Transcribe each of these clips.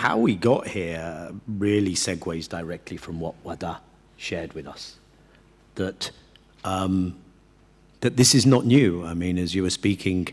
how we got here really segues directly from what Wada shared with us, that this is not new. I mean, as you were speaking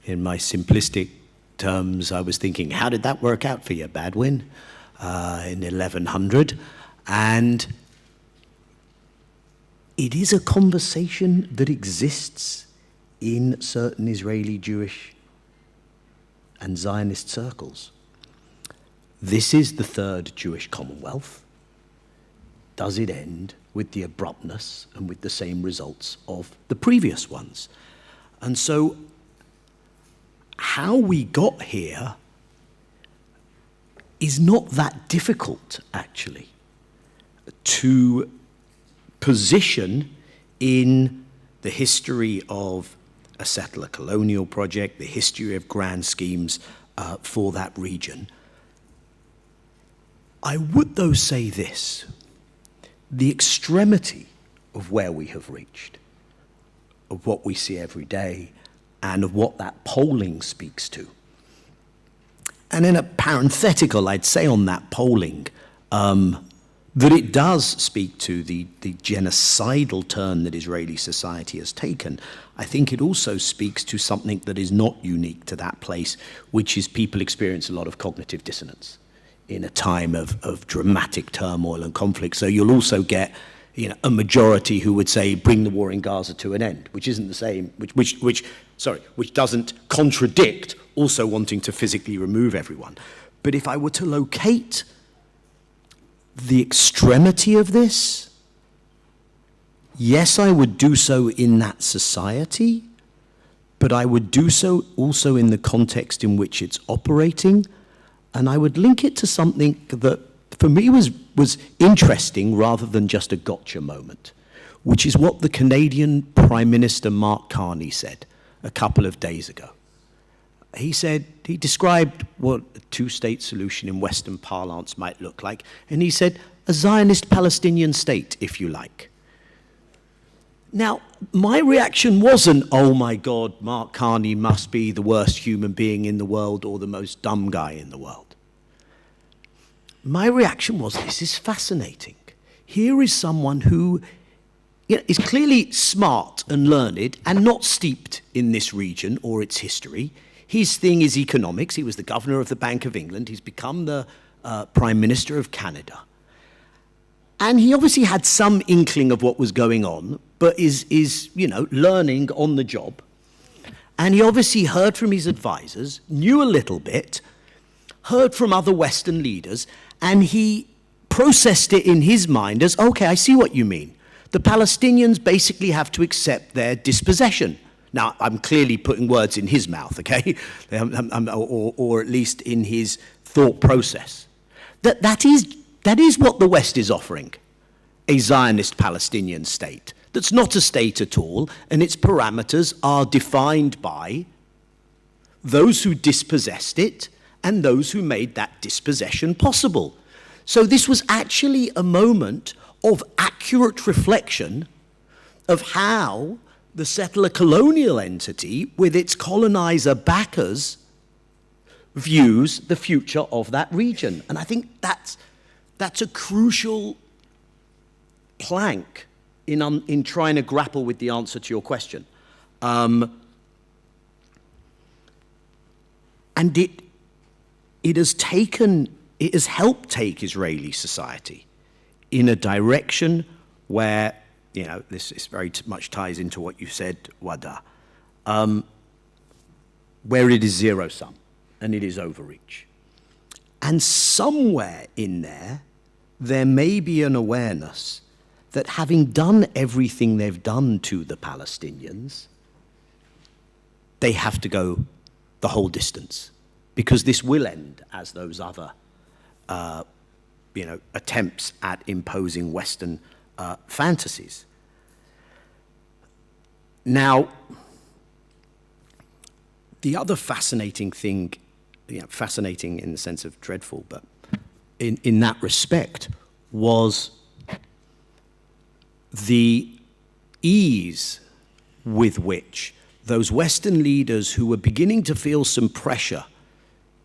in my simplistic terms, I was thinking, how did that work out for you, Badwin, in 1100? And it is a conversation that exists in certain Israeli Jewish and Zionist circles. This is the third Jewish Commonwealth. Does it end with the abruptness and with the same results of the previous ones? And so how we got here is not that difficult, actually, to position in the history of a settler colonial project, the history of grand schemes for that region. I would, though, say this: the extremity of where we have reached, of what we see every day, and of what that polling speaks to. And in a parenthetical, I'd say on that polling, that it does speak to the genocidal turn that Israeli society has taken. I think it also speaks to something that is not unique to that place, which is people experience a lot of cognitive dissonance in a time of dramatic turmoil and conflict. So you'll also get, you know, a majority who would say, bring the war in Gaza to an end, which isn't the same, which doesn't contradict also wanting to physically remove everyone. But if I were to locate the extremity of this, yes, I would do so in that society, but I would do so also in the context in which it's operating. And I would link it to something that for me was interesting rather than just a gotcha moment, which is what the Canadian Prime Minister Mark Carney said a couple of days ago. He said, he described what a two-state solution in Western parlance might look like, and he said, a Zionist Palestinian state, if you like. Now, my reaction wasn't, oh my God, Mark Carney must be the worst human being in the world or the most dumb guy in the world. My reaction was, this is fascinating. Here is someone who, you know, is clearly smart and learned and not steeped in this region or its history. His thing is economics. He was the governor of the Bank of England. He's become the Prime Minister of Canada. And he obviously had some inkling of what was going on, but is you know, learning on the job. And he obviously heard from his advisors, knew a little bit, heard from other Western leaders, and he processed it in his mind as, okay, I see what you mean. The Palestinians basically have to accept their dispossession. Now, I'm clearly putting words in his mouth, okay? Or at least in his thought process. That is what the West is offering, a Zionist Palestinian state. That's not a state at all, and its parameters are defined by those who dispossessed it and those who made that dispossession possible. So this was actually a moment of accurate reflection of how the settler colonial entity, with its colonizer backers, views the future of that region. And I think that's a crucial plank in trying to grapple with the answer to your question. And it has helped take Israeli society in a direction where, you know, this is very much ties into what you said, Wada, where it is zero-sum and it is overreach. And somewhere in there may be an awareness that having done everything they've done to the Palestinians, they have to go the whole distance, because this will end as those other you know, attempts at imposing Western fantasies. Now, the other fascinating thing, you know, fascinating in the sense of dreadful, but in that respect, was the ease with which those Western leaders who were beginning to feel some pressure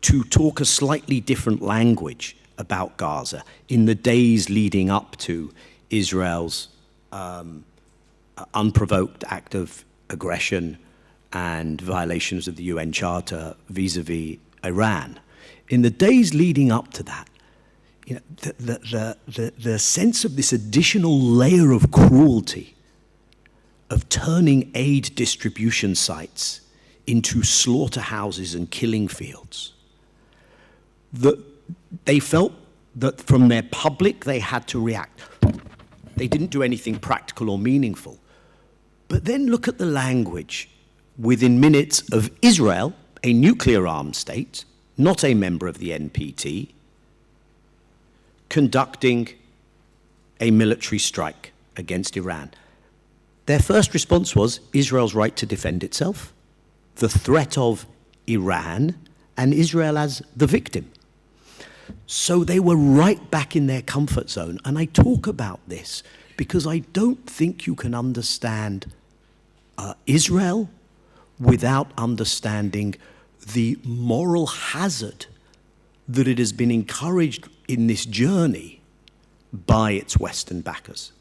to talk a slightly different language about Gaza in the days leading up to Israel's unprovoked act of aggression and violations of the UN Charter vis-a-vis Iran. In the days leading up to that, you know, the sense of this additional layer of cruelty, of turning aid distribution sites into slaughterhouses and killing fields, that they felt that from their public they had to react. They didn't do anything practical or meaningful. But then look at the language within minutes of Israel, a nuclear-armed state, not a member of the NPT, conducting a military strike against Iran. Their first response was Israel's right to defend itself, the threat of Iran, and Israel as the victim. So they were right back in their comfort zone. And I talk about this because I don't think you can understand Israel without understanding the moral hazard that it has been encouraged in this journey by its Western backers,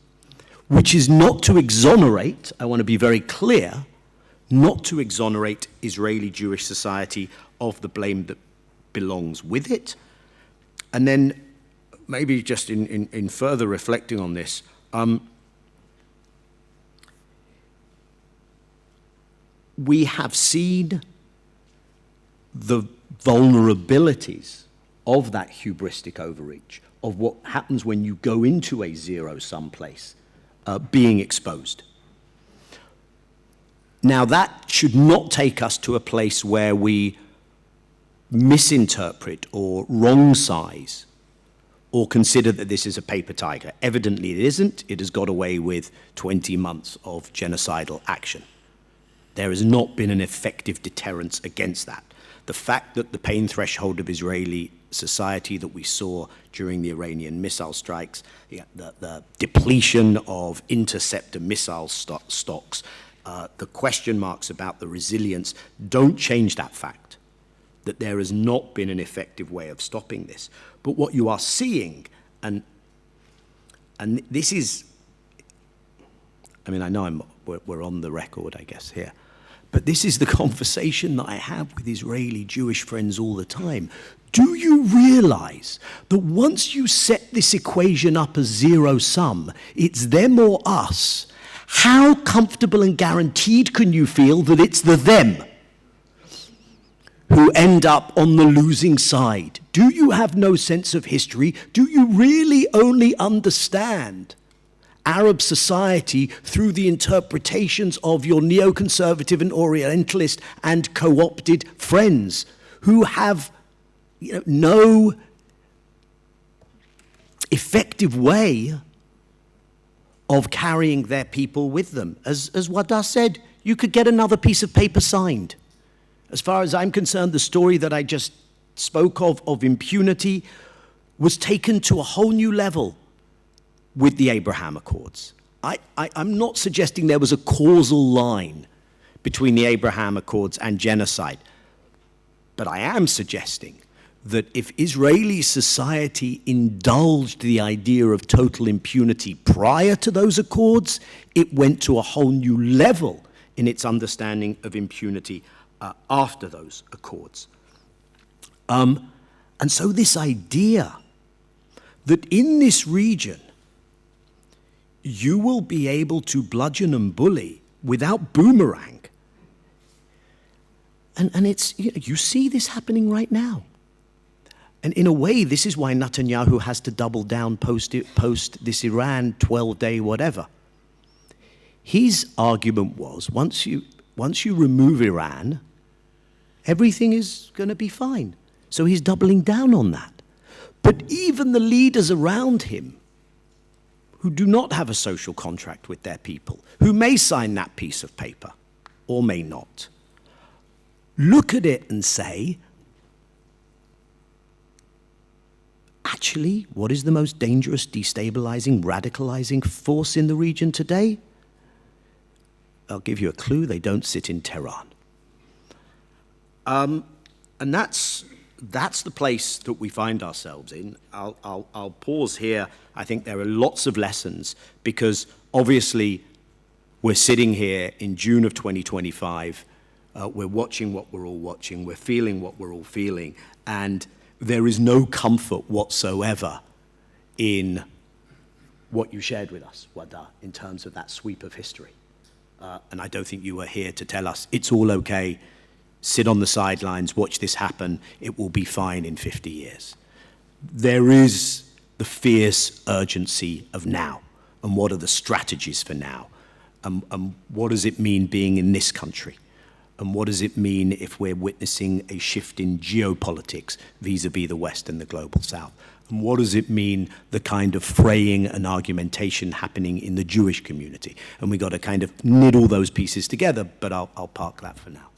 which is not to exonerate, I want to be very clear, not to exonerate Israeli Jewish society of the blame that belongs with it. And then maybe just in further reflecting on this, we have seen the vulnerabilities of that hubristic overreach, of what happens when you go into a zero-sum place, being exposed. Now, that should not take us to a place where we misinterpret or wrong size or consider that this is a paper tiger. Evidently it isn't. It has got away with 20 months of genocidal action. There has not been an effective deterrence against that. The fact that the pain threshold of Israeli society that we saw during the Iranian missile strikes, the depletion of interceptor missile stocks, the question marks about the resilience don't change that fact, that there has not been an effective way of stopping this. But what you are seeing, and this is, I mean, I know we're on the record, I guess, here, but this is the conversation that I have with Israeli Jewish friends all the time. Do you realize that once you set this equation up as zero sum, it's them or us, how comfortable and guaranteed can you feel that it's the them who end up on the losing side? Do you have no sense of history? Do you really only understand Arab society through the interpretations of your neoconservative and Orientalist and co-opted friends who have no effective way of carrying their people with them? As Wada said, you could get another piece of paper signed. As far as I'm concerned, the story that I just spoke of impunity was taken to a whole new level with the Abraham Accords. I'm not suggesting there was a causal line between the Abraham Accords and genocide, but I am suggesting that if Israeli society indulged the idea of total impunity prior to those accords, it went to a whole new level in its understanding of impunity after those accords. And so this idea that in this region you will be able to bludgeon and bully without boomerang, and it's, you see this happening right now. And in a way, this is why Netanyahu has to double down post this Iran 12-day whatever. His argument was, once you remove Iran, everything is going to be fine. So he's doubling down on that. But even the leaders around him, who do not have a social contract with their people, who may sign that piece of paper or may not, look at it and say, actually, what is the most dangerous, destabilizing, radicalizing force in the region today? I'll give you a clue, they don't sit in Tehran. And that's that's the place that we find ourselves in. I'll pause here. I think there are lots of lessons, because obviously we're sitting here in June of 2025. We're watching what we're all watching. We're feeling what we're all feeling. And there is no comfort whatsoever in what you shared with us, Wada, in terms of that sweep of history. And I don't think you were here to tell us it's all okay, sit on the sidelines, watch this happen, it will be fine in 50 years. There is the fierce urgency of now, and what are the strategies for now? And what does it mean being in this country? And what does it mean if we're witnessing a shift in geopolitics vis-a-vis the West and the global South? And what does it mean, the kind of fraying and argumentation happening in the Jewish community? And we got to kind of knit all those pieces together, but I'll park that for now.